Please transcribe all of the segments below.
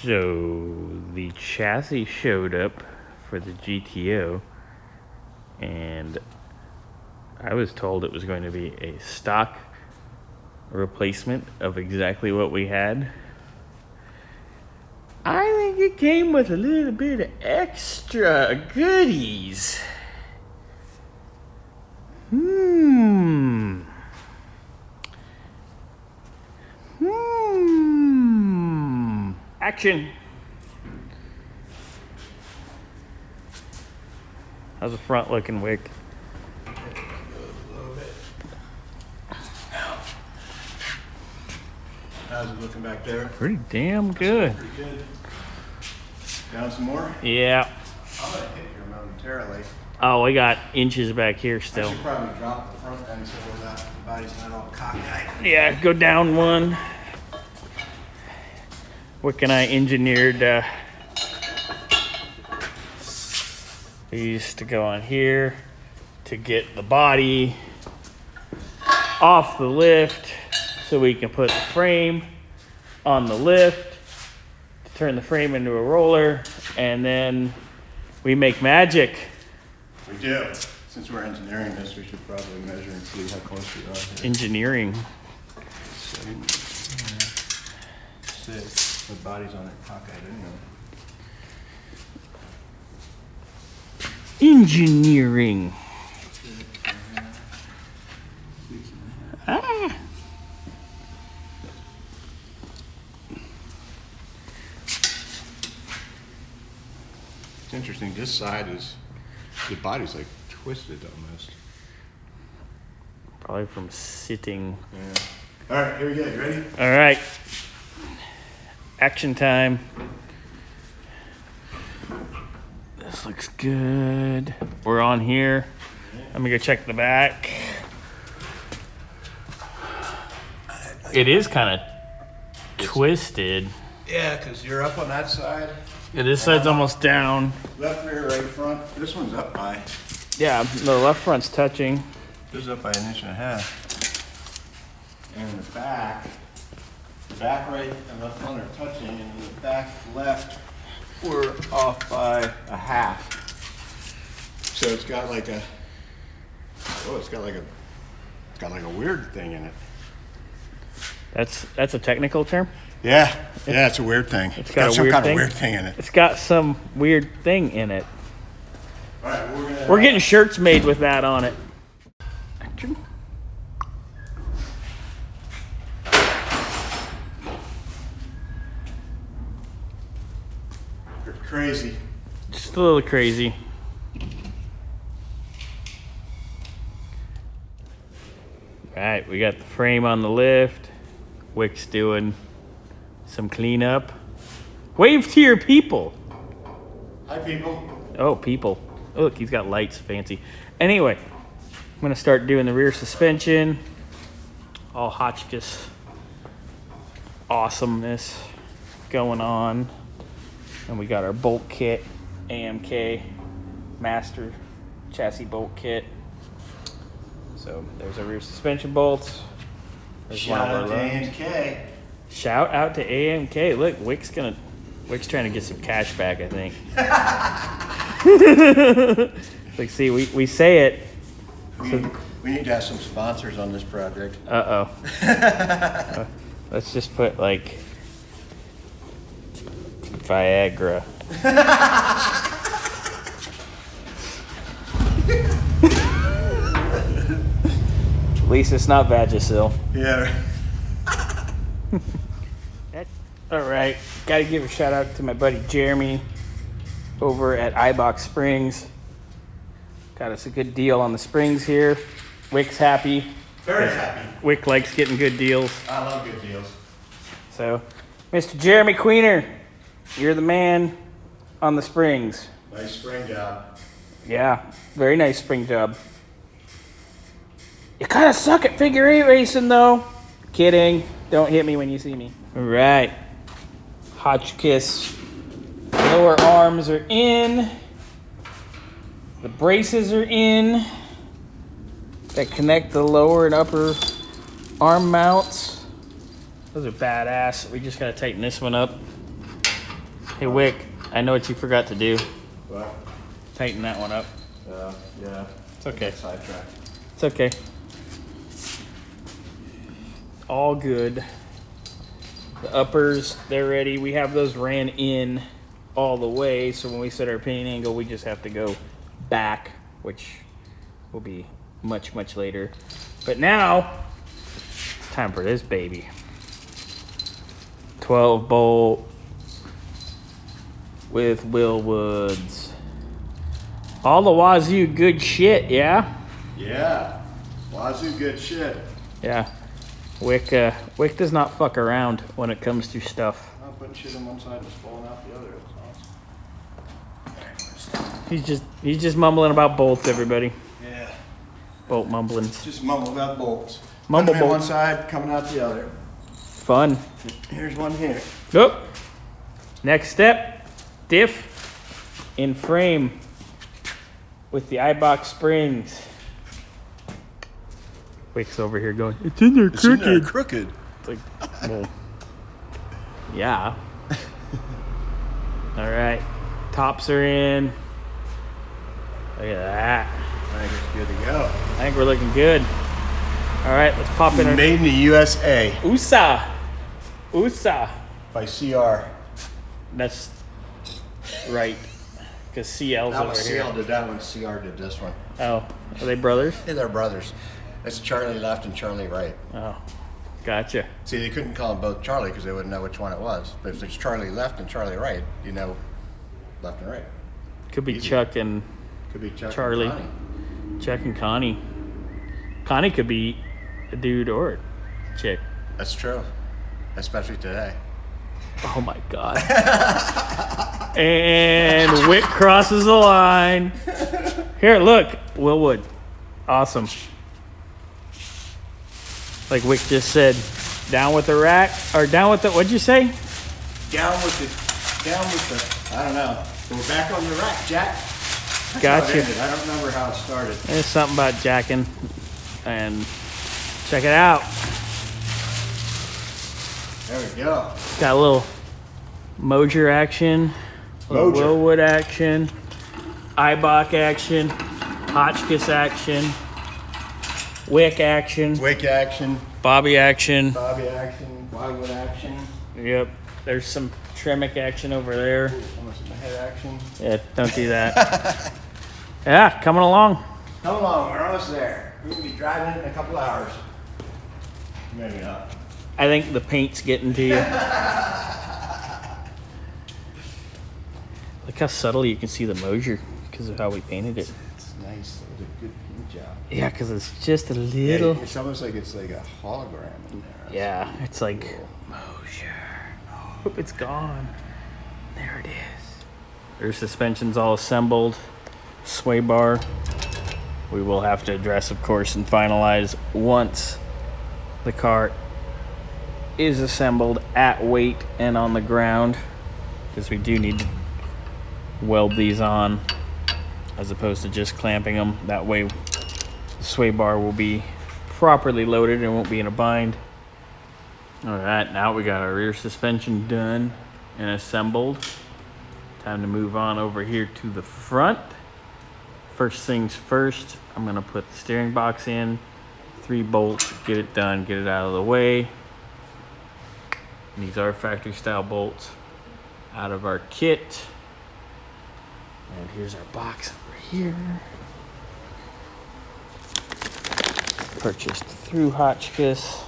So the chassis showed up for the GTO, and I was told it was going to be a stock replacement of exactly what we had. I think it came with a little bit of extra goodies. Action. How's the front looking, Wick? A little bit. How's it looking back there? Pretty damn good. Pretty good. Down some more? Yeah. I'm gonna hit here momentarily. Oh, we got inches back here still. I should probably drop the front end so the body's not all cockeyed. Yeah, go down one. Wick and I engineered these to go on here to get the body off the lift so we can put the frame on the lift to turn the frame into a roller, and then we make magic. We do. Since we're engineering this, we should probably measure and see how close we are here. Engineering. 6. The body's on it cockeyed anyway. Engineering. Ah. It's interesting. This side is, the body's like twisted almost. Probably from sitting. Yeah. All right, here we go. You ready? All right. Action time. This looks good. We're on here. Let me go check the back. It is kind of twisted. Yeah, because you're up on that side. Yeah, this side's almost down. Left rear, right front. This one's up by. Yeah, the left front's touching. This is up by 1.5 inches. And the back right and left front are touching, and the back left, we're off by 1/2. So it's got like a, it's got like a weird thing in it. That's a technical term? Yeah, it's a weird thing. It's got some kind of weird thing in it. It's got some weird thing in it. All right, we're getting shirts made with that on it. Action. Crazy. Just a little crazy. All right, we got the frame on the lift. Wick's doing some cleanup. Wave to your people. Hi, people. Oh, people. Oh, look, he's got lights, fancy. Anyway, I'm gonna start doing the rear suspension. All Hotchkiss awesomeness going on. And we got our bolt kit, AMK Master chassis bolt kit. So there's our rear suspension bolts. There's Shout out to AMK. Shout out to AMK. Look, Wick's trying to get some cash back, I think. Like, see, we say it. We need to have some sponsors on this project. Uh-oh. Let's just put, like, Viagra. At least it's not Vagisil. Yeah. All right, got to give a shout out to my buddy Jeremy over at iBox Springs. Got us a good deal on the springs here. Wick's happy. Very happy. Wick likes getting good deals. I love good deals. So, Mr. Jeremy Queener, you're the man on the springs. Nice spring job. Yeah, very nice spring job. You kind of suck at figure 8 racing, though. Kidding. Don't hit me when you see me. All right. Hotchkiss lower arms are in. The braces are in that connect the lower and upper arm mounts. Those are badass. We just got to tighten this one up. Hey, Wick, I know what you forgot to do. What? Tighten that one up. Yeah. It's okay. Sidetracked. It's okay. All good. The uppers, they're ready. We have those ran in all the way, so when we set our paint angle, we just have to go back, which will be much, much later. But now, it's time for this baby. 12 bolt with Willwoods. All the Wazoo good shit, yeah? Yeah. Wazoo good shit. Yeah. Wick does not fuck around when it comes to stuff. I'm putting shit on one side and it's falling out the other. That's awesome. He's just mumbling about bolts, everybody. Yeah. Bolt mumblings. Just mumble about bolts. Mumble Putting them in bolts. one side, coming out the other. Fun. Here's one here. Oh. Next step, diff in frame with the iBox springs. Wick's over here going, it's in there crooked. It's in there crooked. It's like, well, yeah. All right, tops are in. Look at that. I think it's good to go. I think we're looking good. All right, let's pop in our Made in the USA USA. by CR. That's right, because CL's That over was here. CL did that one. CR did this one. Oh, are they brothers? Hey, they're brothers. It's Charlie left and Charlie right. Oh, gotcha. See, they couldn't call them both Charlie because they wouldn't know which one it was. But if it's Charlie left and Charlie right, you know left and right. Could be Easy. Chuck and Could be Chuck Charlie. and Connie. Chuck and Connie. Connie could be a dude or a chick. That's true. Especially today. Oh my god. And Wick crosses the line. Here, look, Willwood. Awesome. Like Wick just said, down with the rack, or down with the, what'd you say? Down with the, I don't know. We're back on the rack, Jack. That's how it Gotcha. ended. I don't remember how it started. There's something about jacking. And check it out. There we go. Got a little Mojer action, a little Mojer. Willwood action, Ibach action, Hotchkiss action, Wick action, Wick action, Bobby action. Bobby action, Wildwood action, Yep. There's some Tremec action over there. almost in my head action. Yeah, don't do that. Yeah, coming along. Come along, we're almost there. We're gonna be driving it in a couple hours. Maybe not. I think the paint's getting to you. Look how subtle you can see the Mojer because of how we painted it. It's nice. It was a good paint job. Yeah, because it's just a little. Yeah, it's almost like it's like a hologram in there. Yeah, it's like Mojer. Oop, it's gone. There it is. Their suspension's all assembled. Sway bar. We will have to address, of course, and finalize once the car is assembled at weight and on the ground, because we do need to weld these on as opposed to just clamping them. That way the sway bar will be properly loaded and won't be in a bind. All right, now we got our rear suspension done and assembled. Time to move on over here to the front. First things first, I'm gonna put the steering box in, 3 bolts, get it done, get it out of the way. These are factory style bolts out of our kit. And here's our box over here. Purchased through Hotchkiss.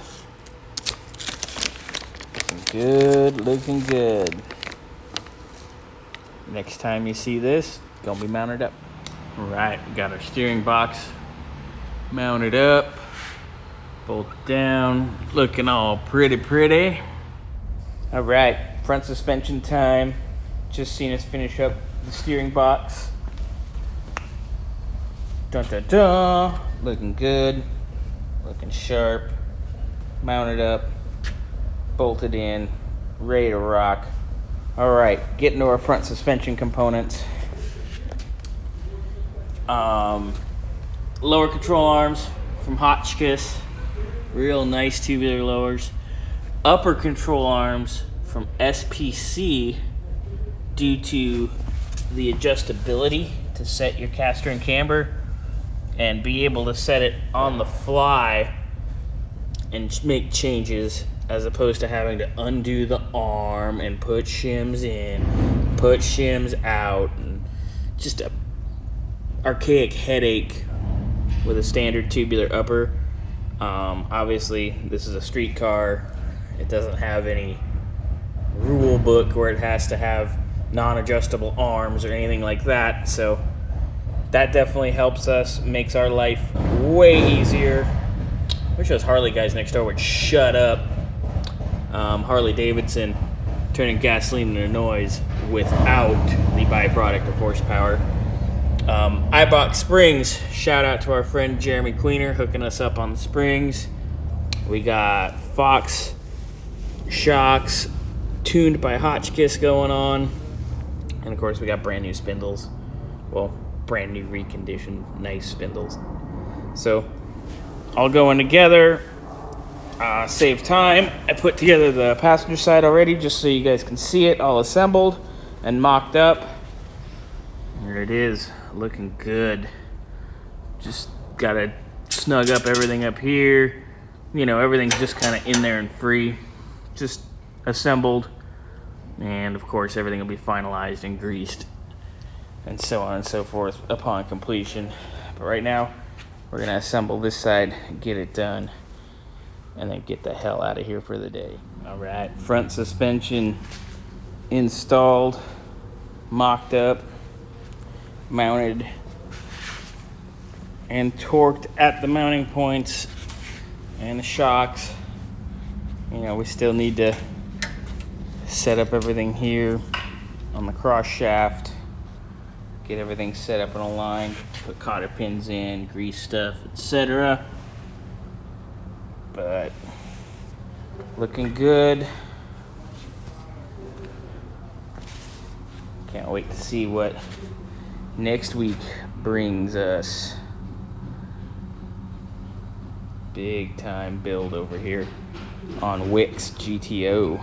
Looking good. Next time you see this, it's gonna be mounted up. All right, we got our steering box mounted up, bolt down, looking all pretty. All right, front suspension time. Just seen us finish up the steering box. Dun dun dun. Looking good, looking sharp, mounted up, bolted in, ready to rock. All right, getting to our front suspension components. Lower control arms from Hotchkiss, real nice tubular lowers. Upper control arms from SPC, due to the adjustability to set your caster and camber and be able to set it on the fly and make changes, as opposed to having to undo the arm and put shims in, put shims out, and just a archaic headache with a standard tubular upper. Obviously, this is a street car. It doesn't have any rule book where it has to have non-adjustable arms or anything like that, so that definitely helps us, makes our life way easier. I wish those Harley guys next door would shut up. Harley Davidson turning gasoline into noise without the byproduct of horsepower. Ibach Springs, shout out to our friend Jeremy Queener hooking us up on the springs. We got Fox shocks tuned by Hotchkiss going on. And of course we got brand new spindles. Well, brand new reconditioned nice spindles. So all going together. Save time. I put together the passenger side already just so you guys can see it all assembled and mocked up. There it is, looking good. Just gotta snug up everything up here. You know, everything's just kind of in there and free. Just assembled. And of course everything will be finalized and greased and so on and so forth upon completion. But right now we're gonna assemble this side, get it done, and then get the hell out of here for the day. All right, front suspension installed, mocked up, mounted, and torqued at the mounting points and the shocks. You know, we still need to set up everything here on the cross shaft, get everything set up and aligned, put cotter pins in, grease stuff, etc. But looking good. Can't wait to see what next week brings us. Big time build over here on Wick's GTO.